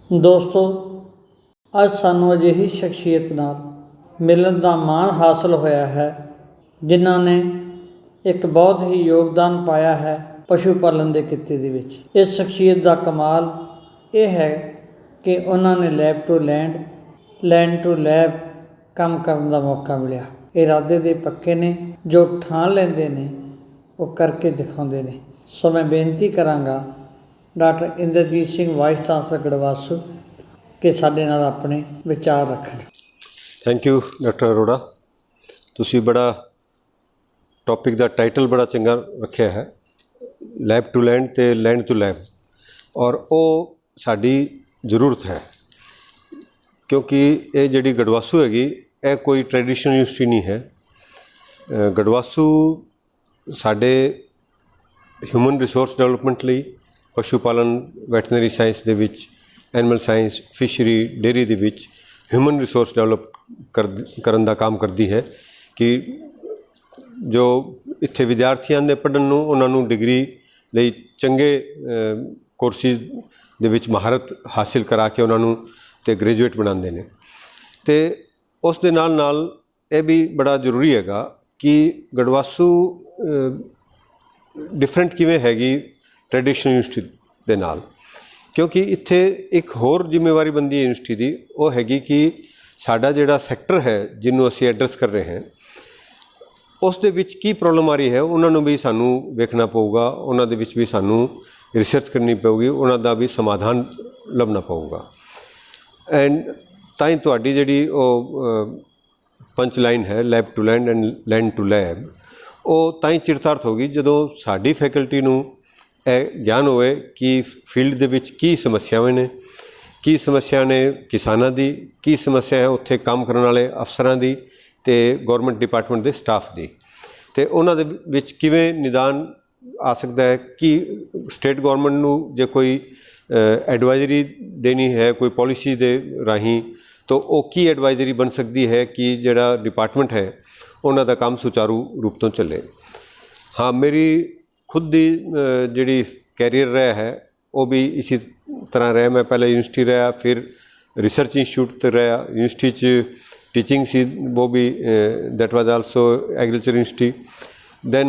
ਦੋਸਤੋ, ਅੱਜ ਸਾਨੂੰ ਅਜਿਹੀ ਸ਼ਖਸੀਅਤ ਨਾਲ ਮਿਲਣ ਦਾ ਮਾਣ ਹਾਸਲ ਹੋਇਆ ਹੈ ਜਿਨ੍ਹਾਂ ਨੇ ਇੱਕ ਬਹੁਤ ਹੀ ਯੋਗਦਾਨ ਪਾਇਆ ਹੈ ਪਸ਼ੂ ਪਾਲਣ ਦੇ ਕਿੱਤੇ ਦੇ ਵਿੱਚ। ਇਸ ਸ਼ਖਸੀਅਤ ਦਾ ਕਮਾਲ ਇਹ ਹੈ ਕਿ ਉਹਨਾਂ ਨੇ lab to land, land to lab ਕੰਮ ਕਰਨ ਦਾ ਮੌਕਾ ਮਿਲਿਆ। ਇਰਾਦੇ ਦੇ ਪੱਕੇ ਨੇ, ਜੋ ਠਾਣ ਲੈਂਦੇ ਨੇ ਉਹ ਕਰਕੇ ਦਿਖਾਉਂਦੇ ਨੇ। ਸੋ ਮੈਂ ਬੇਨਤੀ ਕਰਾਂਗਾ doctor Inderjit Singh vice chancellor ਗੜਵਾਸੂ ਕਿ ਸਾਡੇ ਨਾਲ ਆਪਣੇ ਵਿਚਾਰ ਰੱਖਣ। Thank you doctor Arora. ਤੁਸੀਂ ਬੜਾ ਟੌਪਿਕ ਦਾ ਟਾਈਟਲ ਬੜਾ ਚੰਗਾ ਰੱਖਿਆ ਹੈ, ਲੈਬ ਟੂ ਲੈਂਡ ਅਤੇ ਲੈਂਡ ਟੂ ਲੈਬ, ਔਰ ਉਹ ਸਾਡੀ ਜ਼ਰੂਰਤ ਹੈ ਕਿਉਂਕਿ ਇਹ ਜਿਹੜੀ ਗੜਵਾਸੂ ਹੈਗੀ ਇਹ ਕੋਈ ਟ੍ਰੈਡੀਸ਼ਨਲ ਯੂਨੀਵਰਸਿਟੀ ਨਹੀਂ ਹੈ। ਗੜਵਾਸੂ ਸਾਡੇ ਹਿਊਮਨ ਰਿਸੋਰਸ ਡਿਵੈਲਪਮੈਂਟ ਲਈ ਪਸ਼ੂ ਪਾਲਣ, ਵੈਟਰਨਰੀ ਸਾਇੰਸ ਦੇ ਵਿੱਚ, ਐਨੀਮਲ ਸਾਇੰਸ, ਫਿਸ਼ਰੀ, ਡੇਅਰੀ ਦੇ ਵਿੱਚ ਹਿਊਮਨ ਰਿਸੋਰਸ ਡਿਵੈਲਪ ਕਰਨ ਦਾ ਕੰਮ ਕਰਦੀ ਹੈ ਕਿ ਜੋ ਇੱਥੇ ਵਿਦਿਆਰਥੀ ਆਉਂਦੇ ਪੜ੍ਹਨ ਨੂੰ, ਉਹਨਾਂ ਨੂੰ ਡਿਗਰੀ ਲਈ ਚੰਗੇ ਕੋਰਸਿਸ ਦੇ ਵਿੱਚ ਮਹਾਰਤ ਹਾਸਿਲ ਕਰਾ ਕੇ ਉਹਨਾਂ ਨੂੰ ਅਤੇ ਗ੍ਰੈਜੂਏਟ ਬਣਾਉਂਦੇ ਨੇ। ਅਤੇ ਉਸ ਦੇ ਨਾਲ ਨਾਲ ਇਹ ਵੀ ਬੜਾ ਜ਼ਰੂਰੀ ਹੈਗਾ ਕਿ ਗੜਵਾਸੂ ਡਿਫਰੈਂਟ ਕਿਵੇਂ ਹੈਗੀ ਟ੍ਰੈਡੀਸ਼ਨਲ ਯੂਨੀਵਰਸਿਟੀ ਦੇ ਨਾਲ, ਕਿਉਂਕਿ ਇੱਥੇ ਇੱਕ ਹੋਰ ਜ਼ਿੰਮੇਵਾਰੀ ਬਣਦੀ ਹੈ ਯੂਨੀਵਰਸਿਟੀ ਦੀ, ਉਹ ਹੈਗੀ ਕਿ ਸਾਡਾ ਜਿਹੜਾ ਸੈਕਟਰ ਹੈ ਜਿਹਨੂੰ ਅਸੀਂ ਐਡਰੈਸ ਕਰ ਰਹੇ ਹਾਂ ਉਸ ਦੇ ਵਿੱਚ ਕੀ ਪ੍ਰੋਬਲਮ ਆ ਰਹੀ ਹੈ ਉਹਨਾਂ ਨੂੰ ਵੀ ਸਾਨੂੰ ਵੇਖਣਾ ਪਊਗਾ, ਉਹਨਾਂ ਦੇ ਵਿੱਚ ਵੀ ਸਾਨੂੰ ਰਿਸਰਚ ਕਰਨੀ ਪਊਗੀ, ਉਹਨਾਂ ਦਾ ਵੀ ਸਮਾਧਾਨ ਲੱਭਣਾ ਪਊਗਾ। ਐਂਡ ਤਾਂ ਹੀ ਤੁਹਾਡੀ ਜਿਹੜੀ ਉਹ ਪੰਚ ਲਾਈਨ ਹੈ lab to land and land to lab, ਉਹ ਤਾਂ ਹੀ ਚਿਰਤਾਰਥ ਹੋਗੀ ਜਦੋਂ ਸਾਡੀ ਫੈਕਲਟੀ ਨੂੰ ਇਹ ਗਿਆਨ ਹੋਵੇ ਕਿ ਫੀਲਡ ਦੇ ਵਿੱਚ ਕੀ ਸਮੱਸਿਆਵਾਂ ਨੇ, ਕੀ ਸਮੱਸਿਆ ਨੇ ਕਿਸਾਨਾਂ ਦੀ, ਕੀ ਸਮੱਸਿਆ ਹੈ ਉੱਥੇ ਕੰਮ ਕਰਨ ਵਾਲੇ ਅਫਸਰਾਂ ਦੀ ਅਤੇ ਗੌਰਮੈਂਟ ਡਿਪਾਰਟਮੈਂਟ ਦੇ ਸਟਾਫ ਦੀ, ਅਤੇ ਉਹਨਾਂ ਦੇ ਵਿੱਚ ਕਿਵੇਂ ਨਿਦਾਨ ਆ ਸਕਦਾ ਹੈ ਕਿ ਸਟੇਟ ਗੌਰਮੈਂਟ ਨੂੰ ਜੇ ਕੋਈ ਐਡਵਾਈਜ਼ਰੀ ਦੇਣੀ ਹੈ ਕੋਈ ਪੋਲਿਸੀ ਦੇ ਰਾਹੀਂ, ਤਾਂ ਉਹ ਕੀ ਐਡਵਾਈਜ਼ਰੀ ਬਣ ਸਕਦੀ ਹੈ ਕਿ ਜਿਹੜਾ ਡਿਪਾਰਟਮੈਂਟ ਹੈ ਉਹਨਾਂ ਦਾ ਕੰਮ ਸੁਚਾਰੂ ਰੂਪ ਤੋਂ ਚੱਲੇ। ਹਾਂ, ਮੇਰੀ ਖੁਦ ਦੀ ਜਿਹੜੀ ਕੈਰੀਅਰ ਰਿਹਾ ਹੈ ਉਹ ਵੀ ਇਸੇ ਤਰ੍ਹਾਂ ਰਿਹਾ। ਮੈਂ ਪਹਿਲਾਂ ਯੂਨੀਵਰਸਿਟੀ ਰਿਹਾ, ਫਿਰ ਰਿਸਰਚ ਇੰਸਟੀਚਿਊਟ 'ਤੇ ਰਿਹਾ, ਯੂਨੀਵਰਸਿਟੀ 'ਚ ਟੀਚਿੰਗ ਸੀ, ਉਹ ਵੀ that was also agriculture university. Then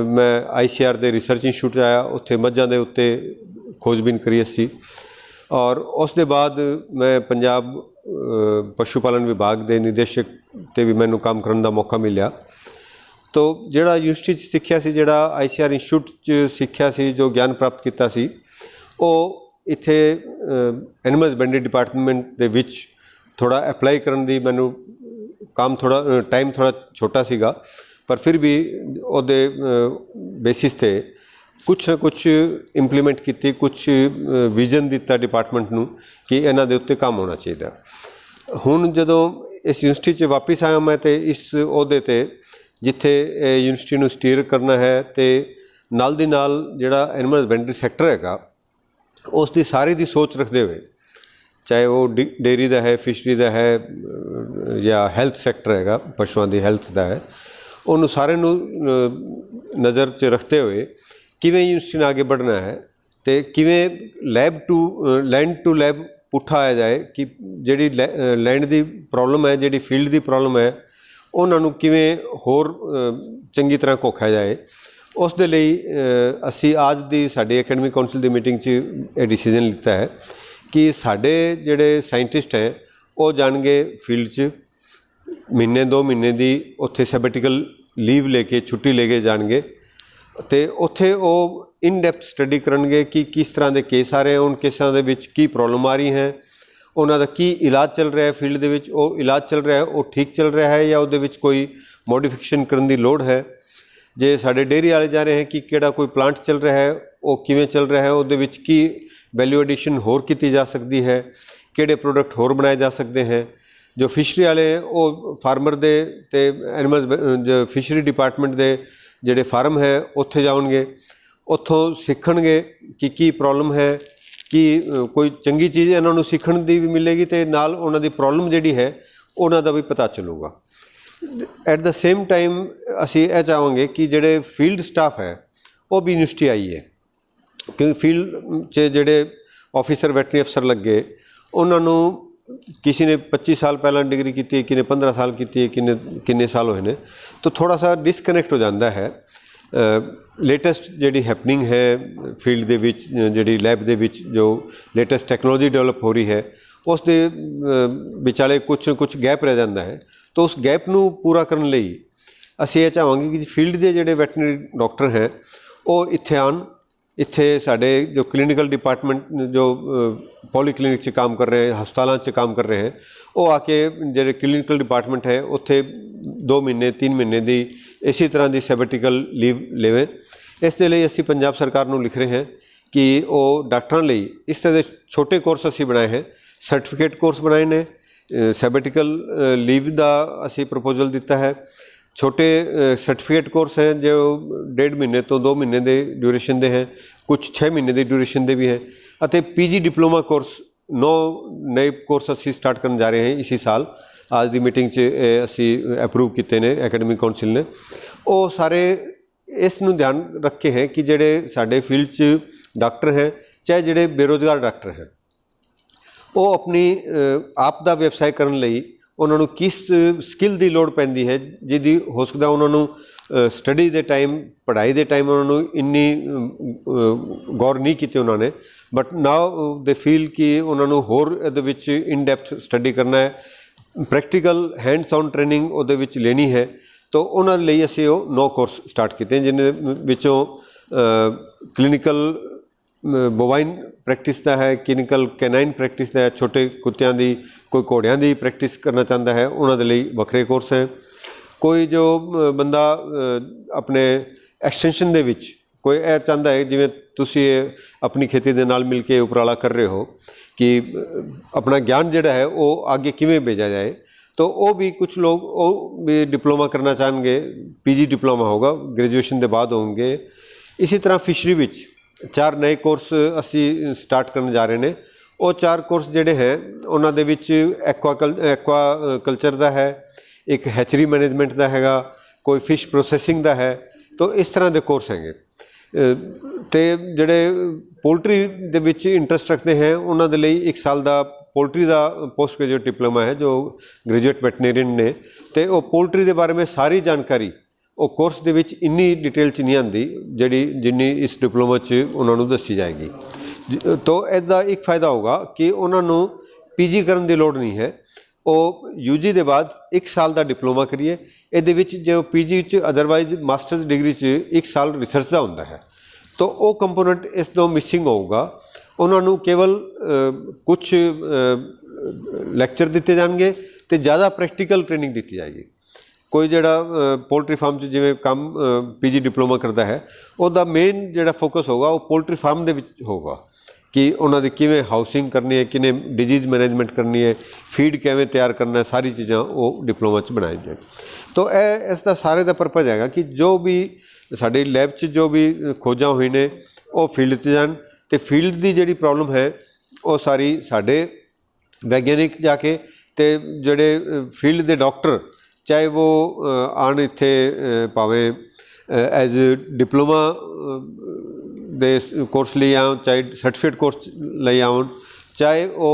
ਮੈਂ ICR ਦੇ ਰਿਸਰਚ ਇੰਸਟੀਚਿਊਟ 'ਚ ਆਇਆ, ਉੱਥੇ ਮੱਝਾਂ ਦੇ ਉੱਤੇ ਖੋਜਬੀਨ ਕਰੀ ਅਸੀਂ, ਔਰ ਉਸ ਦੇ ਬਾਅਦ ਮੈਂ ਪੰਜਾਬ ਪਸ਼ੂ ਪਾਲਣ ਵਿਭਾਗ ਦੇ ਨਿਦੇਸ਼ਕ 'ਤੇ ਵੀ ਮੈਨੂੰ ਕੰਮ ਕਰਨ ਦਾ ਮੌਕਾ ਮਿਲਿਆ। ਤੋ ਜਿਹੜਾ ਯੂਨੀਵਰਸਿਟੀ 'ਚ ਸਿੱਖਿਆ ਸੀ, ਜਿਹੜਾ ICR ਇੰਸਟੀਚਿਊਟ 'ਚ ਸਿੱਖਿਆ ਸੀ, ਜੋ ਗਿਆਨ ਪ੍ਰਾਪਤ ਕੀਤਾ ਸੀ, ਉਹ ਇੱਥੇ ਐਨੀਮਲ ਹਸਬੈਂਡਰੀ ਡਿਪਾਰਟਮੈਂਟ ਦੇ ਵਿੱਚ ਥੋੜ੍ਹਾ ਅਪਲਾਈ ਕਰਨ ਦੀ ਮੈਨੂੰ ਕੰਮ ਟਾਈਮ ਥੋੜ੍ਹਾ ਛੋਟਾ ਸੀਗਾ, ਪਰ ਫਿਰ ਵੀ ਉਹਦੇ ਬੇਸਿਸ 'ਤੇ ਕੁਛ ਨਾ ਕੁਛ ਇੰਪਲੀਮੈਂਟ ਕੀਤੀ, ਕੁਛ ਵਿਜ਼ਨ ਦਿੱਤਾ ਡਿਪਾਰਟਮੈਂਟ ਨੂੰ ਕਿ ਇਹਨਾਂ ਦੇ ਉੱਤੇ ਕੰਮ ਹੋਣਾ ਚਾਹੀਦਾ। ਹੁਣ ਜਦੋਂ ਇਸ ਯੂਨੀਵਰਸਿਟੀ 'ਚ ਵਾਪਸ ਆਇਆ ਮੈਂ, ਅਤੇ ਇਸ ਅਹੁਦੇ 'ਤੇ ਜਿੱਥੇ ਯੂਨੀਵਰਸਿਟੀ ਨੂੰ ਸਟੀਅਰ ਕਰਨਾ ਹੈ ਅਤੇ ਨਾਲ ਦੀ ਨਾਲ ਜਿਹੜਾ ਐਨੀਮਲ ਹਸਬੈਂਡਰੀ ਸੈਕਟਰ ਹੈਗਾ ਉਸ ਦੀ ਸਾਰੀ ਦੀ ਸੋਚ ਰੱਖਦੇ ਹੋਏ, ਚਾਹੇ ਉਹ ਡੇਅਰੀ ਦਾ ਹੈ, ਫਿਸ਼ਰੀ ਦਾ ਹੈ ਜਾਂ ਹੈਲਥ ਸੈਕਟਰ ਹੈਗਾ, ਪਸ਼ੂਆਂ ਦੀ ਹੈਲਥ ਦਾ ਹੈ, ਉਹਨੂੰ ਸਾਰੇ ਨੂੰ ਨਜ਼ਰ 'ਚ ਰੱਖਦੇ ਹੋਏ ਕਿਵੇਂ ਯੂਨੀਵਰਸਿਟੀ ਨਾਲ ਅੱਗੇ ਵਧਣਾ ਹੈ ਅਤੇ ਕਿਵੇਂ ਲੈਂਡ ਟੂ ਲੈਬ ਪੁੱਠਾ ਆਇਆ ਜਾਏ ਕਿ ਜਿਹੜੀ ਲੈਂਡ ਦੀ ਪ੍ਰੋਬਲਮ ਹੈ, ਜਿਹੜੀ ਫੀਲਡ ਦੀ ਪ੍ਰੋਬਲਮ ਹੈ, ਉਹਨਾਂ ਨੂੰ ਕਿਵੇਂ ਹੋਰ ਚੰਗੀ ਤਰ੍ਹਾਂ ਘੋਖਿਆ ਜਾਏ। ਉਸ ਦੇ ਲਈ ਅਸੀਂ ਅੱਜ ਦੀ ਸਾਡੀ ਐਕੈਡਮਿਕ ਕਾਉਂਸਲ ਦੀ ਮੀਟਿੰਗ 'ਚ ਇਹ ਡਿਸੀਜ਼ਨ ਲਿੱਤਾ ਹੈ ਕਿ ਸਾਡੇ ਜਿਹੜੇ ਸਾਇੰਟਿਸਟ ਹੈ ਉਹ ਜਾਣਗੇ ਫੀਲਡ 'ਚ, ਮਹੀਨੇ 2 ਮਹੀਨੇ ਦੀ ਉੱਥੇ ਸੈਬੈਟੀਕਲ ਲੀਵ ਲੈ ਕੇ, ਛੁੱਟੀ ਲੈ ਕੇ ਜਾਣਗੇ ਅਤੇ ਉੱਥੇ ਉਹ ਇਨ ਡੈਪਥ ਸਟੱਡੀ ਕਰਨਗੇ ਕਿ ਕਿਸ ਤਰ੍ਹਾਂ ਦੇ ਕੇਸ ਆ ਰਹੇ, ਉਨ ਕੇਸਾਂ ਦੇ ਵਿੱਚ ਕੀ ਪ੍ਰੋਬਲਮ ਆ ਰਹੀ ਹੈ, ਉਹਨਾਂ ਦਾ ਕੀ ਇਲਾਜ ਚੱਲ ਰਿਹਾ ਹੈ ਫੀਲਡ ਦੇ ਵਿੱਚ, ਉਹ ਇਲਾਜ ਚੱਲ ਰਿਹਾ ਹੈ ਉਹ ਠੀਕ ਚੱਲ ਰਿਹਾ ਹੈ ਜਾਂ ਉਹਦੇ ਵਿੱਚ ਕੋਈ ਮੋਡੀਫਿਕੇਸ਼ਨ ਕਰਨ ਦੀ ਲੋੜ ਹੈ। ਜੇ ਸਾਡੇ ਡੇਅਰੀ ਵਾਲੇ ਜਾ ਰਹੇ ਹੈ ਕਿ ਕਿਹੜਾ ਕੋਈ ਪਲਾਂਟ ਚੱਲ ਰਿਹਾ ਹੈ ਉਹ ਕਿਵੇਂ ਚੱਲ ਰਿਹਾ ਹੈ, ਉਹਦੇ ਵਿੱਚ ਕੀ ਵੈਲਿਊ ਐਡੀਸ਼ਨ ਹੋਰ ਕੀਤੀ ਜਾ ਸਕਦੀ ਹੈ, ਕਿਹੜੇ ਪ੍ਰੋਡਕਟ ਹੋਰ ਬਣਾਏ ਜਾ ਸਕਦੇ ਹੈ। ਜੋ ਫਿਸ਼ਰੀ ਵਾਲੇ ਉਹ ਫਾਰਮਰ ਦੇ ਅਤੇ ਐਨੀਮਲ ਜੋ ਫਿਸ਼ਰੀ ਡਿਪਾਰਟਮੈਂਟ ਦੇ ਜਿਹੜੇ ਫਾਰਮ ਹੈ ਉੱਥੇ ਜਾਣਗੇ, ਉੱਥੋਂ ਸਿੱਖਣਗੇ ਕਿ ਕੀ ਪ੍ਰੋਬਲਮ ਹੈ, ਕਿ ਕੋਈ ਚੰਗੀ ਚੀਜ਼ ਇਹਨਾਂ ਨੂੰ ਸਿੱਖਣ ਦੀ ਵੀ ਮਿਲੇਗੀ ਅਤੇ ਨਾਲ ਉਹਨਾਂ ਦੀ ਪ੍ਰੋਬਲਮ ਜਿਹੜੀ ਹੈ ਉਹਨਾਂ ਦਾ ਵੀ ਪਤਾ ਚੱਲੂਗਾ। ਐਟ ਦ ਸੇਮ ਟਾਈਮ ਅਸੀਂ ਇਹ ਚਾਹਾਂਗੇ ਕਿ ਜਿਹੜੇ ਫੀਲਡ ਸਟਾਫ ਹੈ ਉਹ ਵੀ ਯੂਨੀਵਰਸਿਟੀ ਆਈ ਹੈ, ਕਿਉਂਕਿ ਫੀਲਡ 'ਚ ਜਿਹੜੇ ਆਫਿਸਰ ਵੈਟਰਨਰੀ ਅਫਸਰ ਲੱਗੇ ਉਹਨਾਂ ਨੂੰ किसी ने 25 साल पहला डिग्री की है, किने 15 साल की है, किन्ने साल होए ने, तो थोड़ा सा डिसकनैक्ट हो जाता है। लेटेस्ट जिहड़ी हैपनिंग है फील्ड दे विच, जिहड़ी लैब दे विच जो लेटेस्ट टैक्नोलॉजी डेवलप हो रही है, उस दे विचाले कुछ न कुछ गैप रह जाता है। तो उस गैप नूं पूरा करन लई असीं ये चाहांगे कि फील्ड के जिहड़े वैटरनरी डॉक्टर हैं वो इत्थे आन, इत्थे साडे जो क्लिनिकल डिपार्टमेंट जो पॉलीक्लिनिक च काम कर रहे हैं, हस्पतालों च काम कर रहे हैं, वो आके जो क्लिनिकल डिपार्टमेंट है उत्थे 2 महीने 3 महीने की इसी तरह की सैबेटिकल लीव लेवे। इस दे लई असीं पंजाब सरकार नूं लिख रहे हैं कि वो डॉक्टरां लई इस तरह के छोटे कोर्स असीं बनाए हैं, सर्टिफिकेट कोर्स बनाए ने, सैबेटिकल लीव का असीं प्रपोजल दिता है। छोटे सर्टिफिकेट कोर्स हैं जो 1.5 महीने तो 2 महीने के ड्यूरेशन के हैं, कुछ 6 महीने की ड्यूरेशन के भी हैं, और पीजी डिप्लोमा कोर्स 9 नए कोर्स असी स्टार्ट करने जा रहे हैं इसी साल। आज की मीटिंग असी अप्रूव किए ने एकेडमिक काउंसिल ने। वो सारे इस नूं ध्यान रखे हैं कि जोड़े साडे फील्ड च डॉक्टर हैं, चाहे जोड़े बेरोजगार डॉक्टर हैं, वो अपनी आप दा व्यवसाय करने लई उन्होंने किस स्किल की लड़ पैंदी है, जिहदी हो सकता उन्होंने स्टडी के टाइम, पढ़ाई के टाइम उन्होंने इन्नी गौर नहीं की उन्होंने, बट नाउ दे फील कि उन्होंने होर इहदे विच इन डैप्थ स्टडी करना है, प्रैक्टिकल हैंड्स ऑन ट्रेनिंग उहदे विच लेनी है। तो उन्होंने लिए असीं 9 कोर्स स्टार्ट किए, जिन्हें विचों क्लिनिकल बोवाइन प्रैक्टिस का है, क्लिनिकल कैनाइन प्रैक्टिस का है, छोटे कुत्तियां दी, कोई घोड़ियां दी प्रैक्टिस करना चाहता है, उन्होंने लिए वक्रे कोर्स हैं। कोई जो बंदा अपने एक्सटेंशन दे विच कोई यह चाहता है, जिवें तुसीं अपनी खेती दे नाल मिल के उपराला कर रहे हो कि अपना ज्ञान जिहड़ा है वो आगे किवें भेजा जाए, तो वो भी कुछ लोग वो भी डिप्लोमा करना चाहेंगे, पीजी डिप्लोमा होगा, ग्रेजुएशन के बाद होंगे। इसी तरह फिशरी विच 4 नए कोर्स असी स्टार्ट करने जा रहे हैं। वो 4 कोर्स जोड़े हैं उन्होंने दे विच एक्वा कल्चर का है, एक हैचरी मैनेजमेंट का हैगा, कोई फिश प्रोसैसिंग का है। तो इस तरह के कोर्स हैगे। तो जोड़े पोल्ट्री दे विच इंटरस्ट रखते हैं उन्होंने लिए 1 साल का पोल्ट्री का पोस्ट ग्रेजुएट डिप्लोमा है जो ग्रेजुएट वैटरनेरियन ने। तो वो पोल्ट्री के बारे में सारी जानकारी वो कोर्स दे विच इन्नी डिटेल च नहीं आती जिन्नी इस डिप्लोमा च उन्होंने दसी जाएगी। तो इसका एक फ़ायदा होगा कि उन्होंने पीजी करने की लोड़ नहीं है, वो यूजी के बाद 1 साल का डिप्लोमा करिए। ये जो पीजी च अदरवाइज मास्टर्स डिग्री च 1 साल रिसर्च का होंदा है, तो वो कंपोनेंट इस तो मिसिंग होगा। उन्होंने केवल कुछ लैक्चर दिते जाएंगे तो ज़्यादा प्रैक्टिकल ट्रेनिंग दी जाएगी। कोई जड़ा पोल्ट्री फार्म च जिवें काम पीजी डिप्लोमा करता है, उसका मेन जड़ा फोकस होगा वो पोल्ट्री फार्म दे विच होगा कि उन्होंने किवें हाउसिंग करनी है, किवें डिजीज़ मैनेजमेंट करनी है, फीड किवें तैयार करना है, सारी चीज़ां वो डिप्लोमा च बनाई जाए। तो इसका सारे का परपज हैगा कि जो भी साडी लैब च जो भी खोजां हुई ने वो फील्ड च जान, तो फील्ड की जिहड़ी प्रॉब्लम है वो सारी साडे वैज्ञानिक जाके ते जिहड़े फील्ड के डॉक्टर चाहे वो आन इत्थे भावें एज डिप्लोमा दे कोर्स लिए आउन, चाहे सर्टिफिकेट कोर्स लिए आउन, चाहे वो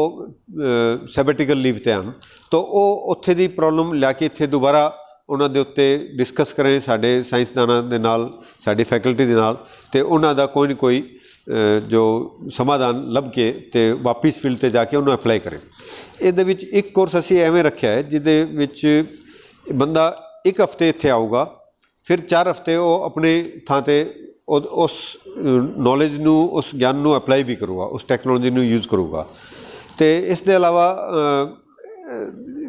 सैबेटिकल लीव ते आन, तो वो उत्थे दी प्रॉब्लम लैके इत्थे दोबारा उन्हां दे उत्ते डिस्कस करें साडे साइंसदानां दे नाल, साडी फैकल्टी दे नाल, ते उन्हां दा कोई ना कोई जो समाधान लभ के ते वापस फील्ड ते जाके उन्होंने अप्लाई करें। इहदे विच एक कोर्स असीं एवें रखिआ है जिहदे विच बंदा 1 हफ्ते इत्थे आऊगा, फिर 4 हफ्ते वो अपने थां ते उस नॉलेज नूं, उस ज्ञान नूं अप्लाई भी करूगा, उस टैक्नोलॉजी नूं यूज़ करूगा। तो इस दे अलावा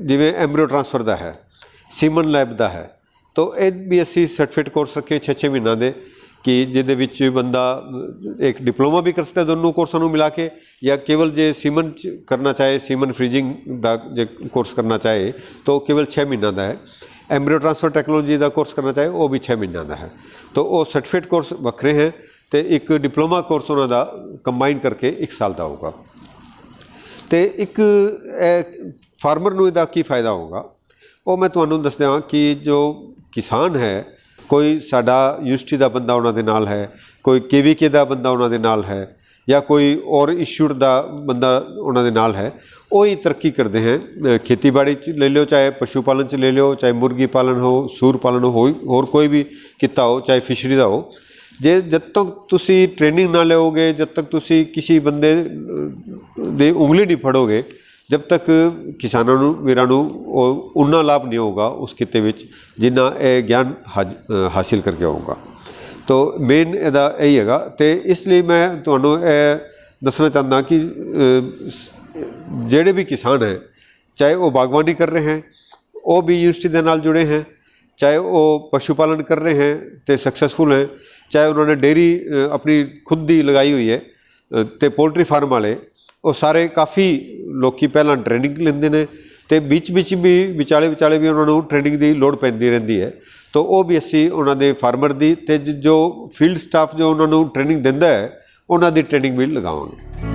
जिवें एम्ब्रियो ट्रांसफर का है, सीमन लैब का है, तो ये भी असी सर्टिफिकेट कोर्स रखे 6-6 महीनों के कि जिहदे विच बंदा एक डिप्लोमा भी कर सकता है दोनों कोर्सों को मिला के, या केवल जे सीमन करना चाहे, सीमन फ्रीजिंग का जो कोर्स करना चाहे तो केवल 6 महीनों का है। एम्ब्रियो ट्रांसफर टैक्नोलॉजी का कोर्स करना चाहे वो भी 6 महीनों का है। तो वो सर्टिफिकेट कोर्स वक्रे हैं, तो एक डिप्लोमा कोर्स उन्होंने कंबाइन करके 1 साल का होगा। तो एक फार्मर नूं इहदा की फ़ायदा होगा वो मैं तुहानूं दस देवां कि जो किसान है, कोई साडा यूनिवर्सिटी का बंदा उन्होंने नाल है, कोई KVK का बंदा उन्होंने नाल है, ਜਾਂ ਕੋਈ ਔਰ ਇੰਸਟੀਚਿਊਟ ਦਾ ਬੰਦਾ ਉਹਨਾਂ ਦੇ ਨਾਲ ਹੈ, ਉਹ ਹੀ ਤਰੱਕੀ ਕਰਦੇ ਹੈ। ਖੇਤੀਬਾੜੀ 'ਚ ਲੈ ਲਿਓ, ਚਾਹੇ ਪਸ਼ੂ ਪਾਲਣ 'ਚ ਲੈ ਲਿਓ, ਚਾਹੇ ਮੁਰਗੀ ਪਾਲਣ ਹੋ, ਸੂਰ ਪਾਲਣ ਹੋ, ਹੋਰ ਕੋਈ ਵੀ ਕਿੱਤਾ ਹੋ, ਚਾਹੇ ਫਿਸ਼ਰੀ ਦਾ ਹੋ। ਜੇ ਜਦ ਤੱਕ ਤੁਸੀਂ ਟ੍ਰੇਨਿੰਗ ਨਾ ਲਓਗੇ, ਜਦ ਤੱਕ ਤੁਸੀਂ ਕਿਸੇ ਬੰਦੇ ਦੀ ਉਂਗਲੀ ਨਹੀਂ ਫੜੋਗੇ, ਜਦ ਤੱਕ ਕਿਸਾਨਾਂ ਨੂੰ, ਵੀਰਾਂ ਨੂੰ ਉਹ ਉਨਾ ਲਾਭ ਨਹੀਂ ਹੋਊਗਾ ਉਸ ਕਿੱਤੇ ਵਿੱਚ ਜਿੰਨਾ ਇਹ ਗਿਆਨ ਹਾਸਿਲ ਕਰਕੇ ਆਊਗਾ। ਤੋ ਮੇਨ ਇਹਦਾ ਇਹੀ ਹੈਗਾ। ਅਤੇ ਇਸ ਲਈ ਮੈਂ ਤੁਹਾਨੂੰ ਇਹ ਦੱਸਣਾ ਚਾਹੁੰਦਾ ਕਿ ਜਿਹੜੇ ਵੀ ਕਿਸਾਨ ਹੈ, ਚਾਹੇ ਉਹ ਬਾਗਬਾਨੀ ਕਰ ਰਹੇ ਹੈ, ਉਹ ਵੀ ਯੂਨੀਵਰਸਿਟੀ ਦੇ ਨਾਲ ਜੁੜੇ हैं, ਚਾਹੇ ਉਹ ਪਸ਼ੂ ਪਾਲਣ ਕਰ ਰਹੇ हैं तो सक्सेसफुल है, चाहे उन्होंने डेयरी अपनी खुद दी लगाई हुई है, तो पोल्ट्री फार्म वाले वो सारे काफ़ी लोग पहला ट्रेनिंग लेंदे ने, तो बीच भी विचाले भी उन्होंने ट्रेनिंग की लोड़ पैंदी रहिंदी है। तो वो भी असी उन्होंने फार्मर की, तो जो फील्ड स्टाफ जो उन्होंने ट्रेनिंग दिंदा है, उन्होंने ट्रेनिंग भी लगावांगे।